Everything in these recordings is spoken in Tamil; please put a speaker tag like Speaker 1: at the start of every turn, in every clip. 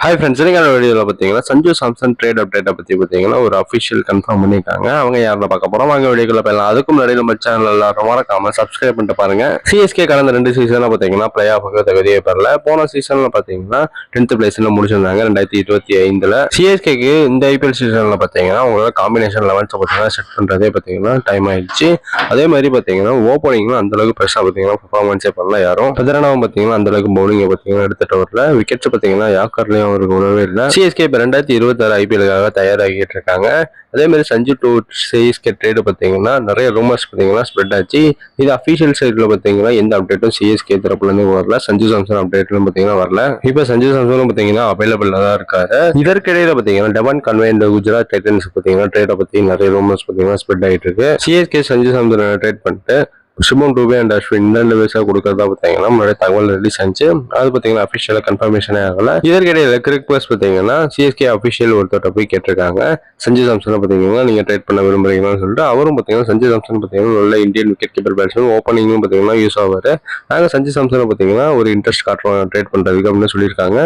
Speaker 1: ஹாய் ஃப்ரெண்ட்ஸ், இன்னைக்கான வீடியோவில் பார்த்தீங்கன்னா சஞ்சு சாம்சன் ட்ரேட் அப்டேட்டை பற்றி பார்த்தீங்கன்னா ஒரு அஃபிஷியல் கன்ஃபார்ம் பண்ணியிருக்காங்க. அவங்க யாரில் பார்க்க போகிறோம் வாங்க வீடியோக்குள்ள போயிடலாம். அதுக்கு முன்னாடி நம்ம சேனல் எல்லாரும் மறக்காம சப்ஸ்கிரைப் பண்ணிட்டு பாருங்க. சிஎஸ்கே கடந்த 2 சீசனில் பார்த்தீங்கன்னா பிளே ஆஃபுக்கு தகுதியே பெறல. போன சீசனில் பார்த்தீங்கன்னா 10th பிளேஸில் முடிச்சிருந்தாங்க 2025. சிஎஸ்கேக்கு இந்த ஐபிஎல் சீசனில் பார்த்தீங்கன்னா அவங்களோட காம்பினேஷன் லெவன்ஸை பார்த்தீங்கன்னா செட் பண்ணுறதே பார்த்தீங்கன்னா டைம் ஆயிடுச்சு. அதே மாதிரி பார்த்தீங்கன்னா ஓப்பனிங்கும் அந்தளவுக்கு பெருசாக பார்த்தீங்கன்னா பர்ஃபார்மன்ஸே பண்ணல யாரும். பதினாவும் பார்த்தீங்கன்னா அந்தளவுக்கு பவுலிங்கை பார்த்தீங்கன்னா எடுத்துகிட்டு வரல. விக்கெட்ஸ் பார்த்தீங்கன்னா யாக்கர்லையும் அவருக்கு உணவே இல்லை. சிஎஸ்கே இப்போ 2026 ஐபிஎலுக்காக தயாராகிட்டு இருக்காங்க. அதே மாதிரி சஞ்சு டு சிஎஸ்கே ட்ரேடு பார்த்தீங்கன்னா நிறைய ரூமர்ஸ் பார்த்தீங்கன்னா ஸ்ப்ரெட் ஆச்சு. இது அஃபிஷியல் சைடில் பார்த்தீங்கன்னா எந்த அப்டேட்டும் சிஎஸ்கே தரப்புலேருந்து வரல. சஞ்சு சாம்சன் அப்டேட்லும் பார்த்தீங்கன்னா வரல. இப்போ சஞ்சு சாம்சனும் பார்த்தீங்கன்னா அவைலபிளாக தான் இருக்காரு. இதற்கிடையில பார்த்தீங்கன்னா டெவான் கன்வே இந்த குஜராத் டைட்டன்ஸ் பார்த்தீங்கன்னா ட்ரேடை பற்றி நிறைய ரூமர்ஸ் பார்த்தீங்கன்னா ஸ்ப்ரெட் ஆகிட்டு இருக்கு. சிஎஸ்கே சஞ்சு சாம்சனை ட்ரேட் பண்ணிட்டு சுமன் டூபே அண்ட் அஸ்வின் இந்த 2 பேர்ஸாக கொடுக்கறதா பார்த்தீங்கன்னா முன்னாடி தகவல் ரிலீஸ் ஆச்சு. அது பார்த்தீங்கன்னா அஃபிஷியலாக கன்ஃபர்மேஷனே ஆகல. இதற்கிடையில் கிரிக் பிளஸ் பார்த்தீங்கன்னா சிஎஸ்கே அஃபிஷியல் ஒருத்தர்கிட்ட போய் கேட்டிருக்காங்க, சஞ்சு சாம்சனை பார்த்தீங்கன்னா நீங்கள் ட்ரேட் பண்ண விரும்புறீங்கன்னு சொல்லிட்டு. அவரும் பார்த்தீங்கன்னா சஞ்சு சாம்சன் பார்த்தீங்கன்னா நல்ல இந்தியன் விக்கெட் கீப்பர் பேட்ஸ்மேன், ஓப்பனிங்கும் பார்த்தீங்கன்னா யூஸ் ஆவார். நாங்கள் சஞ்சு சாம்சனை பார்த்தீங்கன்னா ஒரு இன்ட்ரெஸ்ட் காட்டுறோம் ட்ரேட் பண்ணுறதுக்கு அப்படின்னு சொல்லியிருக்காங்க.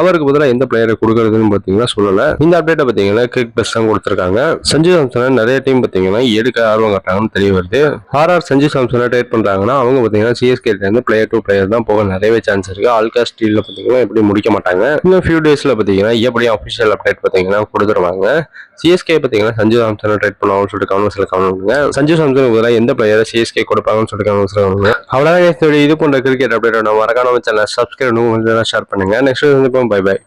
Speaker 1: அவருக்கு பதிலாக எந்த பிளேயரை கொடுக்கறதுன்னு பார்த்தீங்கன்னா சொல்லலை. இந்த அப்டேட்டை பார்த்தீங்கன்னா கிரிக் பிளஸ் தான் கொடுத்துருக்காங்க. சஞ்சு சாம்சனை நிறைய டீம் பார்த்தீங்கன்னா எடுக்க ஆர்வம் காட்டுறாங்கன்னு தெரிய வருது. சஞ்சு சாம்சன் ட்ரேட் பண்றாங்கன்னா அவங்க பாத்தீங்கன்னா சிஎஸ்கேல இருந்து பிளேயர் டு பிளேயர் தான் போக நிறையவே சான்ஸ் இருக்கு. ஆல்காஸ் டீல்ல பாத்தீங்கன்னா எப்படி முடிக்க மாட்டாங்க. இன்னும் ஃபியூ டேஸ்ல பாத்தீங்கன்னா எப்படி அஃபிஷியல் அப்டேட் பாத்தீங்கன்னா கொடுத்துருவாங்க. சிஎஸ்கே பாத்தீங்கன்னா சஞ்சு சாம்சனை ட்ரேட் பண்ணுவாங்கன்னு சொல்லிட்டு கவர்மெண்ட்ஸ்ல கவனிங்க. சஞ்சு சாம்சனுக்கு பதிலாக எந்த பிளேயரை சிஎஸ்கே கொடுப்பாங்கன்னு சொல்லிட்டு கவர்மெண்ட்ஸ்ல கவனிங்க. அவ்வளவுதான் இது போன்ற கிரிக்கெட் அப்டேட் மறக்காம சேனல் சப்ஸ்கிரைப் ஷேர் பண்ணுங்க. Next bye by.